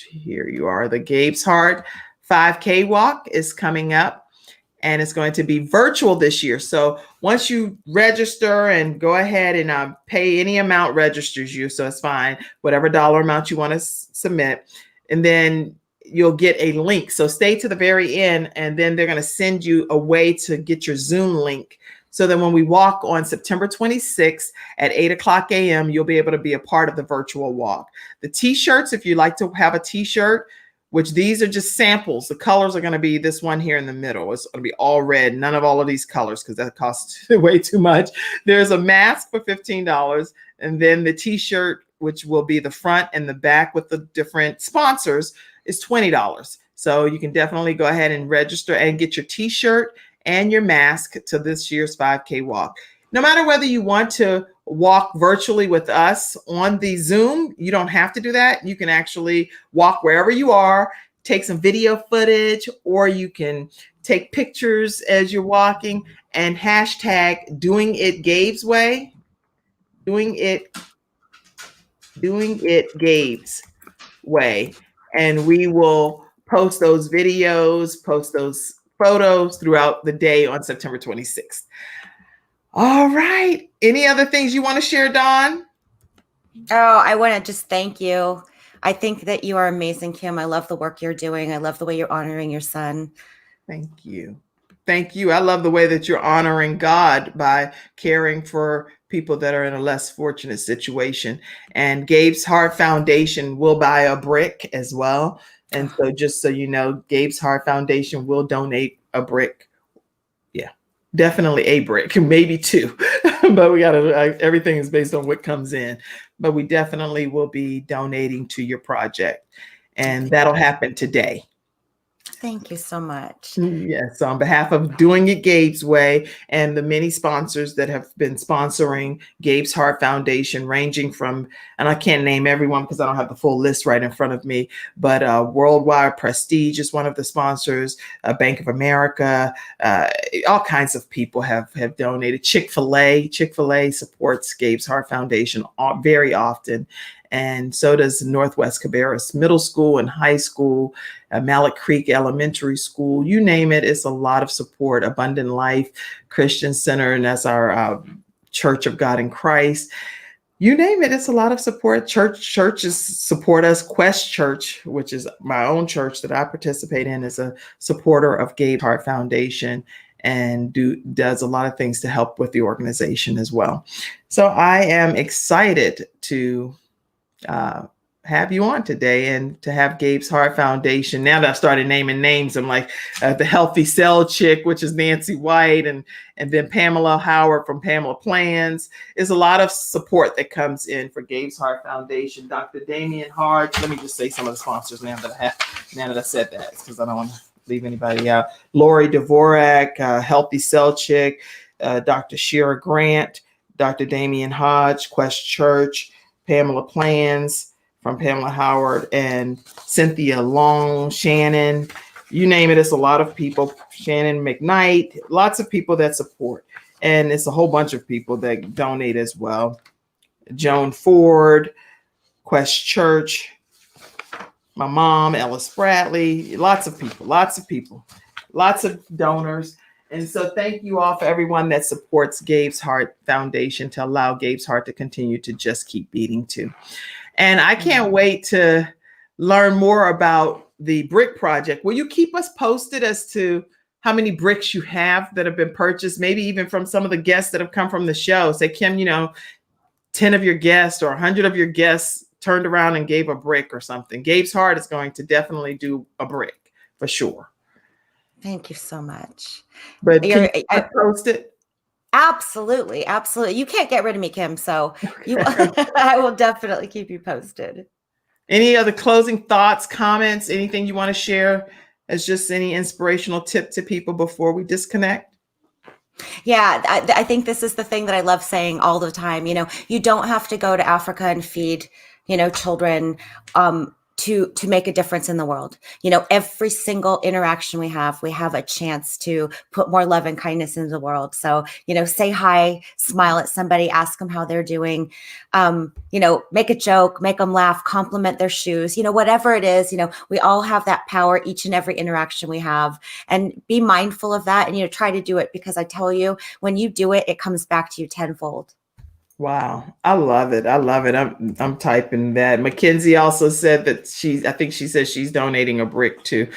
here you are. The Gabe's Heart 5K walk is coming up. And it's going to be virtual this year. So once you register and go ahead and pay any amount registers you, so it's fine, whatever dollar amount you want to submit, and then you'll get a link. So stay to the very end, and then they're going to send you a way to get your Zoom link. So that when we walk on September 26th at 8:00 a.m., you'll be able to be a part of the virtual walk. The t-shirts, if you like to have a t-shirt, which these are just samples. The colors are going to be this one here in the middle. It's going to be all red. None of all of these colors because that costs way too much. There's a mask for $15. And then the t-shirt, which will be the front and the back with the different sponsors, is $20. So you can definitely go ahead and register and get your t-shirt and your mask to this year's 5K walk. No matter whether you want to walk virtually with us on the Zoom, you don't have to do that. You can actually walk wherever you are, take some video footage, or you can take pictures as you're walking and hashtag doing it Gabe's way, doing it Gabe's way. And we will post those videos, post those photos throughout the day on September 26th. All right. Any other things you want to share, Dawn? Oh, I want to just thank you. I think that you are amazing, Kim. I love the work you're doing. I love the way you're honoring your son. Thank you. Thank you. I love the way that you're honoring God by caring for people that are in a less fortunate situation. And Gabe's Heart Foundation will buy a brick as well. And so just so you know, Gabe's Heart Foundation will donate a brick. Yeah, definitely a brick, maybe two. But we got to, everything is based on what comes in. But we definitely will be donating to your project. And that'll happen today. Thank you so much. Yes, on behalf of Doing It Gabe's Way and the many sponsors that have been sponsoring Gabe's Heart Foundation, ranging from, and I can't name everyone because I don't have the full list right in front of me, but Worldwide Prestige is one of the sponsors, Bank of America, all kinds of people have donated. Chick-fil-A supports Gabe's Heart Foundation very often. And so does Northwest Cabarrus Middle School and High School, Malik Creek Elementary School, you name it. It's a lot of support. Abundant Life Christian Center, and that's our Church of God in Christ. You name it, it's a lot of support. Churches support us. Quest Church, which is my own church that I participate in, is a supporter of Gabe's Heart Foundation and does a lot of things to help with the organization as well. So I am excited to have you on today and to have Gabe's Heart Foundation. Now that I've started naming names, I'm like the Healthy Cell Chick, which is Nancy White, and then Pamela Howard from Pamela Plans. There's a lot of support that comes in for Gabe's Heart Foundation. Dr. Damian Hart. Let me just say some of the sponsors now that I said that, because I don't want to leave anybody out. Lori Dvorak, Healthy Cell Chick, Dr. Shira Grant, Dr. Damian Hodge, Quest Church, Pamela Plans from Pamela Howard, and Cynthia Long, Shannon, you name it. It's a lot of people. Shannon McKnight, lots of people that support. And it's a whole bunch of people that donate as well. Joan Ford, Quest Church, my mom, Ellis Bradley, lots of people, lots of donors. And so thank you all for everyone that supports Gabe's Heart Foundation to allow Gabe's Heart to continue to just keep beating too. And I can't wait to learn more about the brick project. Will you keep us posted as to how many bricks you have that have been purchased? Maybe even from some of the guests that have come from the show. Say, Kim, 10 of your guests or 100 of your guests turned around and gave a brick or something. Gabe's Heart is going to definitely do a brick for sure. Thank you so much. But can you post it? Absolutely. Absolutely. You can't get rid of me, Kim. So I will definitely keep you posted. Any other closing thoughts, comments, anything you want to share as just any inspirational tip to people before we disconnect? Yeah, I think this is the thing that I love saying all the time. You don't have to go to Africa and feed, children to make a difference in the world. Every single interaction we have a chance to put more love and kindness into the world. So, say hi, smile at somebody, ask them how they're doing, make a joke, make them laugh, compliment their shoes, whatever it is, we all have that power each and every interaction we have, and be mindful of that and, try to do it, because I tell you, when you do it, it comes back to you tenfold. Wow. I love it. I'm typing that. Mackenzie also said that I think she says she's donating a brick too.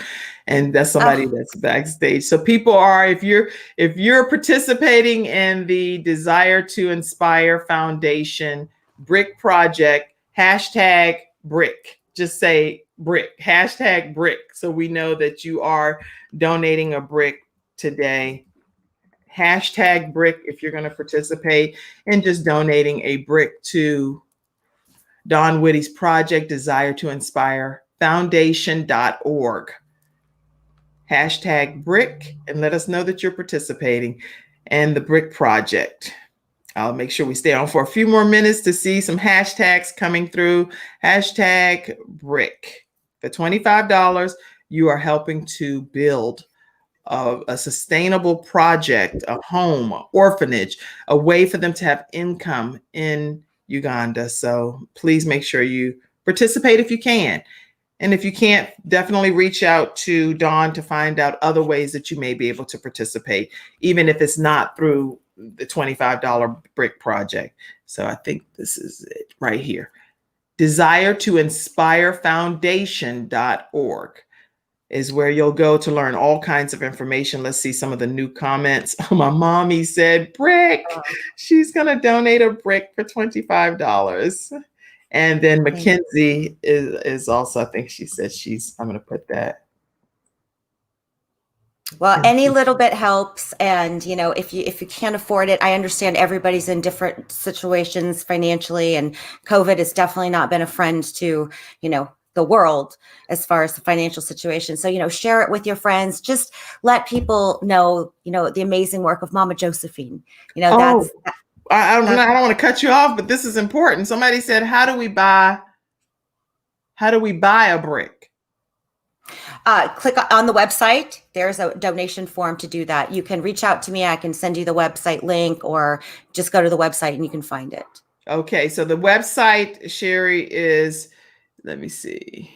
And that's somebody that's backstage. So people are, if you're participating in the Desire to Inspire Foundation brick project, hashtag brick, just say brick, hashtag brick. So we know that you are donating a brick today. Hashtag brick if you're going to participate in just donating a brick to Dawn Witte's project, Desire to Inspire Foundation.org. Hashtag brick, and let us know that you're participating in the brick project. I'll make sure we stay on for a few more minutes to see some hashtags coming through. Hashtag brick. For $25, you are helping to build a sustainable project, a home, an orphanage, a way for them to have income in Uganda. So please make sure you participate if you can. And if you can't, definitely reach out to Dawn to find out other ways that you may be able to participate, even if it's not through the $25 brick project. So I think this is it right here. DesireToInspireFoundation.org is where you'll go to learn all kinds of information. Let's see some of the new comments. My mommy said, brick. She's going to donate a brick for $25. And then Mackenzie is also, I think she said I'm going to put that. Well, any little bit helps. And, you know, if you can't afford it, I understand everybody's in different situations financially, and COVID has definitely not been a friend to, you know, the world as far as the financial situation. So, you know, share it with your friends. Just let people know, you know, the amazing work of Mama Josephine. You know, I don't want to cut you off, but this is important. Somebody said, how do we buy a brick? Click on the website. There's a donation form to do that. You can reach out to me. I can send you the website link, or just go to the website and you can find it. Okay. So the website, Sherry, is, let me see.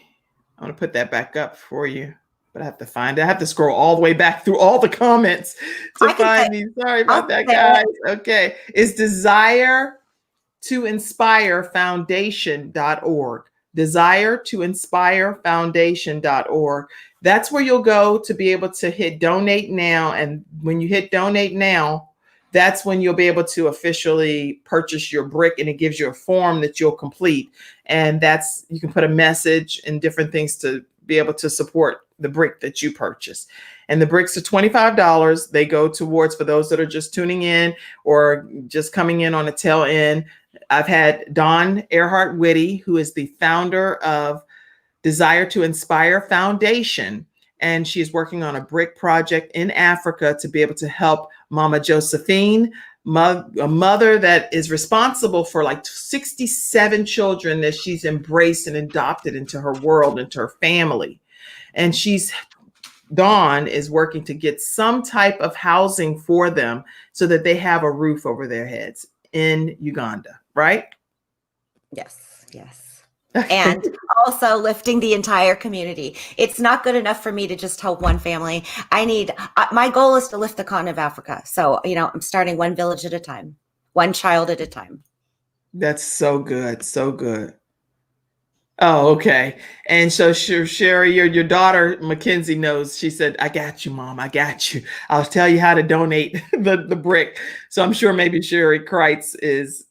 I'm going to put that back up for you, but I have to find it. I have to scroll all the way back through all the comments to find these. Sorry about that, guys. Okay. It's DesireToInspireFoundation.org. DesireToInspireFoundation.org. That's where you'll go to be able to hit donate now. And when you hit donate now, that's when you'll be able to officially purchase your brick, and it gives you a form that you'll complete. And you can put a message and different things to be able to support the brick that you purchase. And the bricks are $25. They go towards, for those that are just tuning in or just coming in on the tail end, I've had Dawn Witte, who is the founder of Desire to Inspire Foundation. And she's working on a brick project in Africa to be able to help Mama Josephine, a mother that is responsible for like 67 children that she's embraced and adopted into her world, into her family. And Dawn is working to get some type of housing for them so that they have a roof over their heads in Uganda, right? Yes, yes. And also lifting the entire community. It's not good enough for me to just help one family. My goal is to lift the continent of Africa. So, you know, I'm starting one village at a time, one child at a time. That's so good. So good. Oh, okay. And so Sherry, your daughter, Mackenzie, knows. She said, I got you, Mom. I got you. I'll tell you how to donate the brick. So I'm sure maybe Sherry Kreitz is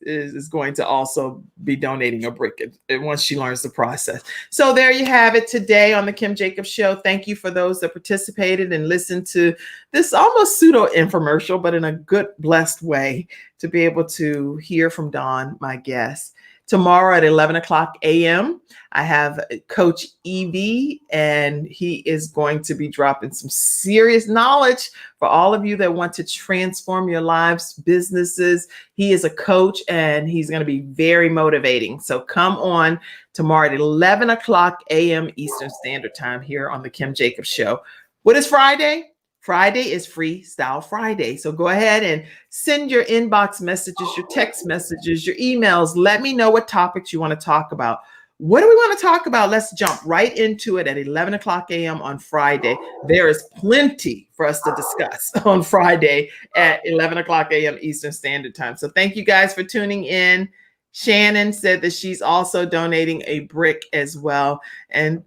going to also be donating a brick once she learns the process. So there you have it today on the Kim Jacobs Show. Thank you for those that participated and listened to this almost pseudo infomercial, but in a good, blessed way, to be able to hear from Dawn, my guest. Tomorrow at 11 o'clock a.m., I have Coach Evie, and he is going to be dropping some serious knowledge for all of you that want to transform your lives, businesses. He is a coach, and he's going to be very motivating. So come on tomorrow at 11 o'clock a.m. Eastern Standard Time here on the Kim Jacobs Show. What is Friday? Friday is Freestyle Friday. So go ahead and send your inbox messages, your text messages, your emails. Let me know what topics you want to talk about. What do we want to talk about? Let's jump right into it at 11 o'clock a.m. on Friday. There is plenty for us to discuss on Friday at 11 o'clock a.m. Eastern Standard Time. So thank you guys for tuning in. Shannon said that she's also donating a brick as well. And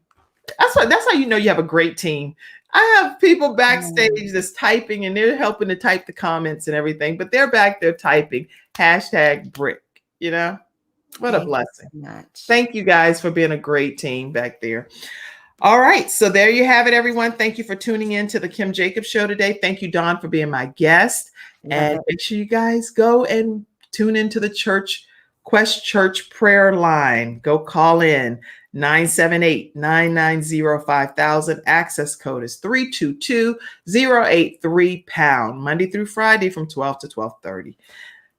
that's how you know you have a great team. I have people backstage that's typing, and they're helping to type the comments and everything, but they're back there typing #brick, you know? What a blessing. Thank you guys for being a great team back there. All right. So there you have it, everyone. Thank you for tuning in to the Kim Jacobs Show today. Thank you, Dawn, for being my guest. And make sure you guys go and tune into the Quest Church prayer line. Go call in 978-990-5000. Access code is 322-083#. Monday through Friday from 12 to 12:30.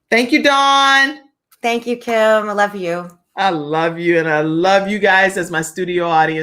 Thank you, Dawn. Thank you, Kim. I love you. I love you. And I love you guys as my studio audience.